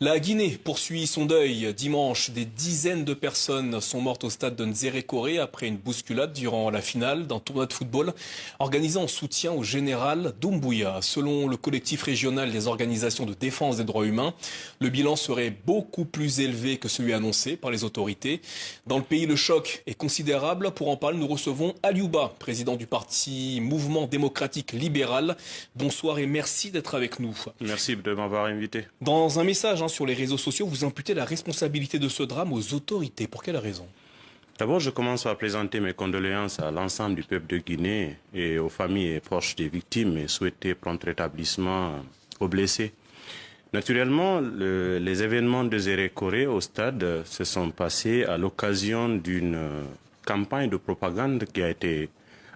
La Guinée poursuit son deuil. Dimanche, des dizaines de personnes sont mortes au stade de Nzérékoré après une bousculade durant la finale d'un tournoi de football organisé en soutien au général Doumbouya. Selon le collectif régional des organisations de défense des droits humains, le bilan serait beaucoup plus élevé que celui annoncé par les autorités. Dans le pays, le choc est considérable. Pour en parler, nous recevons Aliouba, président du parti Mouvement démocratique libéral. Bonsoir et merci d'être avec nous. Merci de m'avoir invité. Dans un message sur les réseaux sociaux, vous imputez la responsabilité de ce drame aux autorités. Pour quelle raison? D'abord, je commence par présenter mes condoléances à l'ensemble du peuple de Guinée et aux familles et proches des victimes et souhaiter prompt rétablissement aux blessés. Naturellement, les événements de Nzérékoré au stade se sont passés à l'occasion d'une campagne de propagande qui a été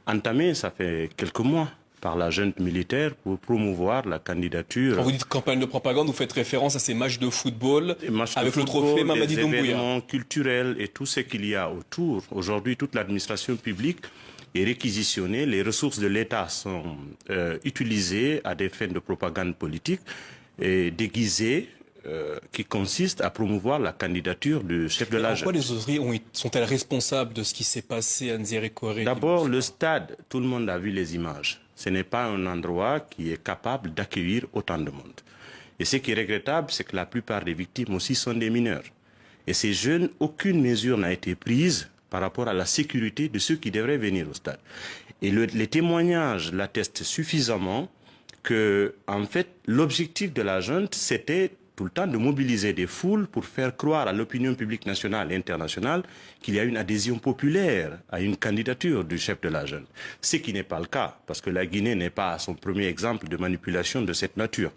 entamée, ça fait quelques mois, par la junte militaire pour promouvoir la candidature. Quand vous dites campagne de propagande, vous faites référence à ces matchs de football avec le trophée Mamadi Doumbouya. Les événements culturels et tout ce qu'il y a autour. Aujourd'hui, toute l'administration publique est réquisitionnée. Les ressources de l'État sont utilisées à des fins de propagande politique et déguisées qui consiste à promouvoir la candidature du chef de la junte. Pourquoi les autorités sont-elles responsables de ce qui s'est passé à Nzérékoré? D'abord, le stade, tout le monde a vu les images. Ce n'est pas un endroit qui est capable d'accueillir autant de monde. Et ce qui est regrettable, c'est que la plupart des victimes aussi sont des mineurs. Et ces jeunes, aucune mesure n'a été prise par rapport à la sécurité de ceux qui devraient venir au stade. Et les témoignages l'attestent suffisamment que, en fait, l'objectif de la junte, c'était tout le temps de mobiliser des foules pour faire croire à l'opinion publique nationale et internationale qu'il y a une adhésion populaire à une candidature du chef de la junte. Ce qui n'est pas le cas, parce que la Guinée n'est pas son premier exemple de manipulation de cette nature.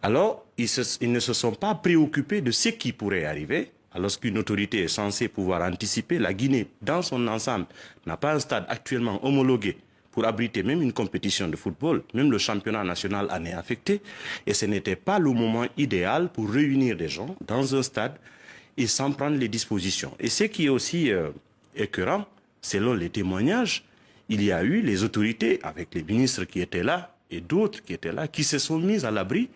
Alors, ils ne se sont pas préoccupés de ce qui pourrait arriver. Alors qu'une autorité est censée pouvoir anticiper, la Guinée, dans son ensemble, n'a pas un stade actuellement homologué pour abriter même une compétition de football. Même le championnat national en est affecté. Et ce n'était pas le moment idéal pour réunir des gens dans un stade et s'en prendre les dispositions. Et ce qui est aussi écœurant, selon les témoignages, il y a eu les autorités, avec les ministres qui étaient là et d'autres qui étaient là, qui se sont mis à l'abri.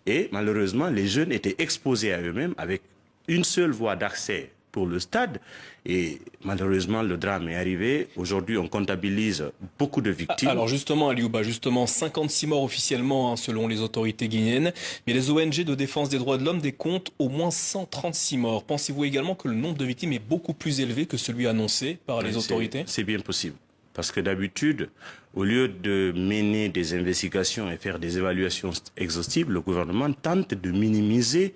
Et malheureusement, les jeunes étaient exposés à eux-mêmes avec une seule voie d'accès pour le stade. Et malheureusement, le drame est arrivé. Aujourd'hui, on comptabilise beaucoup de victimes. Alors justement, Aliouba, 56 morts officiellement selon les autorités guinéennes. Mais les ONG de défense des droits de l'homme décomptent au moins 136 morts. Pensez-vous également que le nombre de victimes est beaucoup plus élevé que celui annoncé par les autorités? C'est bien possible. Parce que d'habitude, au lieu de mener des investigations et faire des évaluations exhaustives, le gouvernement tente de minimiser